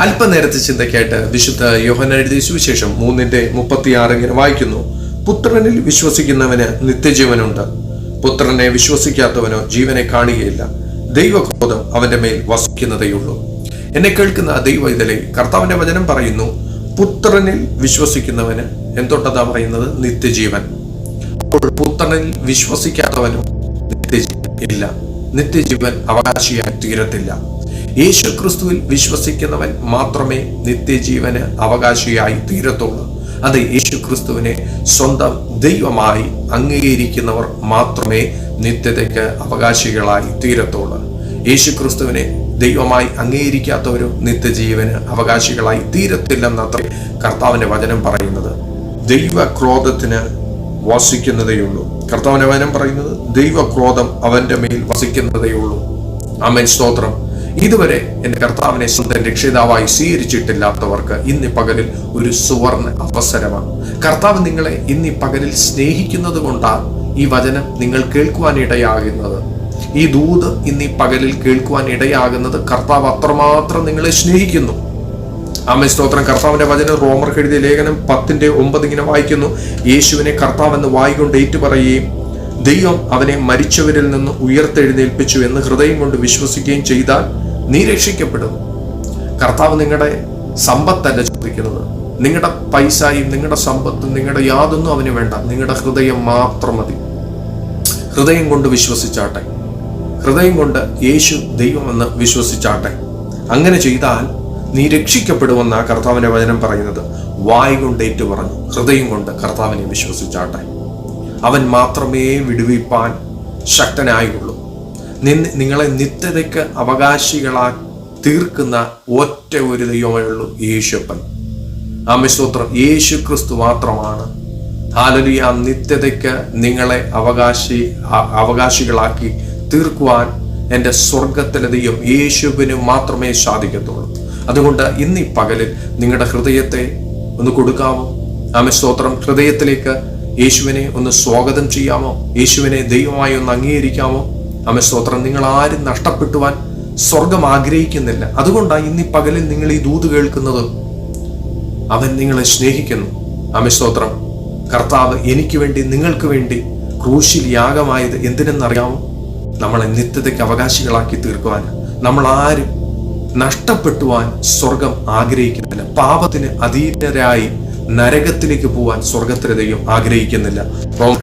അല്പനേരത്തെ ചിന്തയ്ക്കായിട്ട് വിശുദ്ധ യോഹന്നാൻ എഴുതിയ സുവിശേഷം 3:36 ഇങ്ങനെ വായിക്കുന്നു. പുത്രനിൽ വിശ്വസിക്കുന്നവന് നിത്യജീവനുണ്ട്, പുത്രനെ വിശ്വസിക്കാത്തവനോ ജീവനെ കാണുകയില്ല, ദൈവക്രോധം അവന്റെ മേൽ വസിക്കുന്നതേയുള്ളൂ. എന്നെ കേൾക്കുന്ന ദൈവവൈതലേ, കർത്താവിന്റെ വചനം പറയുന്നു, പുത്രനിൽ വിശ്വസിക്കുന്നവന് എന്തൊട്ടതാ പറയുന്നത്? നിത്യജീവൻ. അപ്പോൾ പുത്രനിൽ വിശ്വസിക്കാത്തവനോ നിത്യജീവൻ ഇല്ല, നിത്യജീവൻ അവകാശിയായി തീരത്തില്ല. യേശു ക്രിസ്തുവിൽ വിശ്വസിക്കുന്നവൻ മാത്രമേ നിത്യജീവന് അവകാശിയായി തീരത്തുള്ളൂ. അത് യേശു ക്രിസ്തുവിനെ സ്വന്തം ദൈവമായി അംഗീകരിക്കുന്നവർ മാത്രമേ നിത്യതയ്ക്ക് അവകാശികളായി തീരത്തുള്ളൂ. യേശു ക്രിസ്തുവിനെ ദൈവമായി അംഗീകരിക്കാത്തവരും നിത്യജീവന് അവകാശികളായി തീരത്തില്ലെന്നത്ര കർത്താവിന്റെ വചനം പറയുന്നത്. ദൈവക്രോധത്തിന് വസിക്കുന്നതേയുള്ളൂ. കർത്താവിന്റെ വചനം പറയുന്നത് ദൈവക്രോധം അവന്റെ മേൽ വസിക്കുന്നതേയുള്ളൂ. ആമേൻ, സ്തോത്രം. ഇതുവരെ എന്റെ കർത്താവിനെ സ്വന്തം രക്ഷിതാവായി സ്വീകരിച്ചിട്ടില്ലാത്തവർക്ക് ഇന്ന് പകലിൽ ഒരു സുവർണ അവസരമാണ്. കർത്താവ് നിങ്ങളെ ഇന്ന് പകലിൽ സ്നേഹിക്കുന്നത് കൊണ്ടാണ് ഈ വചനം നിങ്ങൾ കേൾക്കുവാൻ ഇടയാകുന്നത്. ഈ ദൂത് ഇന്ന് പകലിൽ കേൾക്കുവാൻ ഇടയാകുന്നത് കർത്താവ് അത്രമാത്രം നിങ്ങളെ സ്നേഹിക്കുന്നു. ആമേൻ, സ്തോത്രം. കർത്താവിന്റെ വചനം റോമർക്ക് എഴുതിയ ലേഖനം 10:9 ഇങ്ങനെ വായിക്കുന്നു. യേശുവിനെ കർത്താവെന്ന് വായിക്കൊണ്ട് ഏറ്റുപറയുകയും ദൈവം അവനെ മരിച്ചവരിൽ നിന്ന് ഉയർത്തെഴുന്നേൽപ്പിച്ചു എന്ന് ഹൃദയം കൊണ്ട് വിശ്വസിക്കുകയും ചെയ്താൽ നീ രക്ഷിക്കപ്പെടും. കർത്താവ് നിങ്ങളുടെ സമ്പത്തല്ല ചോദിക്കുന്നത്, നിങ്ങളുടെ പൈസയും നിങ്ങളുടെ സമ്പത്തും നിങ്ങളുടെ യാതൊന്നും അവന് വേണ്ട, നിങ്ങളുടെ ഹൃദയം മാത്രം മതി. ഹൃദയം കൊണ്ട് വിശ്വസിച്ചാട്ടെ, ഹൃദയം കൊണ്ട് യേശു ദൈവമെന്ന് വിശ്വസിച്ചാട്ടെ. അങ്ങനെ ചെയ്താൽ നീ രക്ഷിക്കപ്പെടുമെന്ന കർത്താവിന്റെ വചനം പറയുന്നത്. വായ് കൊണ്ട് ഏറ്റു പറഞ്ഞു, ഹൃദയം കൊണ്ട് കർത്താവിനെ വിശ്വസിച്ചാട്ടെ. അവൻ മാത്രമേ വിടുവിപ്പാൻ ശക്തനായുള്ളൂ. നിങ്ങളെ നിത്യതയ്ക്ക് അവകാശികളായി തീർക്കുന്ന ഒറ്റ ഒരു ദൈവമേ ഉള്ളൂ, യേശുപ്പൻ. ആമേൻ, സ്തോത്രം. യേശു ക്രിസ്തു മാത്രമാണ് ഹല്ലേലൂയ നിത്യതയ്ക്ക് നിങ്ങളെ അവകാശികളാക്കി തീർക്കുവാൻ എൻ്റെ സ്വർഗത്തിലെ ദൈവം യേശുവിന് മാത്രമേ സാധിക്കത്തുള്ളൂ. അതുകൊണ്ട് ഇന്ന് ഈ പകലിൽ നിങ്ങളുടെ ഹൃദയത്തെ ഒന്ന് കൊടുക്കാമോ? ആമേൻ, സ്തോത്രം. ഹൃദയത്തിലേക്ക് യേശുവിനെ ഒന്ന് സ്വാഗതം ചെയ്യാമോ? യേശുവിനെ ദൈവമായി ഒന്ന് അംഗീകരിക്കാമോ? ആമേൻ, സ്തോത്രം. നിങ്ങൾ ആരും നഷ്ടപ്പെട്ടുവാൻ സ്വർഗം ആഗ്രഹിക്കുന്നില്ല. അതുകൊണ്ടാണ് ഇന്ന് ഈ പകലിൽ നിങ്ങൾ ഈ ദൂത് കേൾക്കുന്നത്. അവൻ നിങ്ങളെ സ്നേഹിക്കുന്നു. ആമേൻ, സ്തോത്രം. കർത്താവ് എനിക്ക് വേണ്ടി നിങ്ങൾക്ക് വേണ്ടി ക്രൂശിൽ യാഗമായത് എന്തിനെന്നറിയാമോ? നമ്മളെ നിത്യതയ്ക്ക് അവകാശികളാക്കി തീർക്കുവാൻ. നമ്മൾ ആരും നഷ്ടപ്പെട്ടുവാൻ സ്വർഗം ആഗ്രഹിക്കുന്നില്ല. പാപത്തിന് അധീനരായി നരകത്തിലേക്ക് പോവാൻ സ്വർഗത്തിലെ ദൈവം ആഗ്രഹിക്കുന്നില്ല.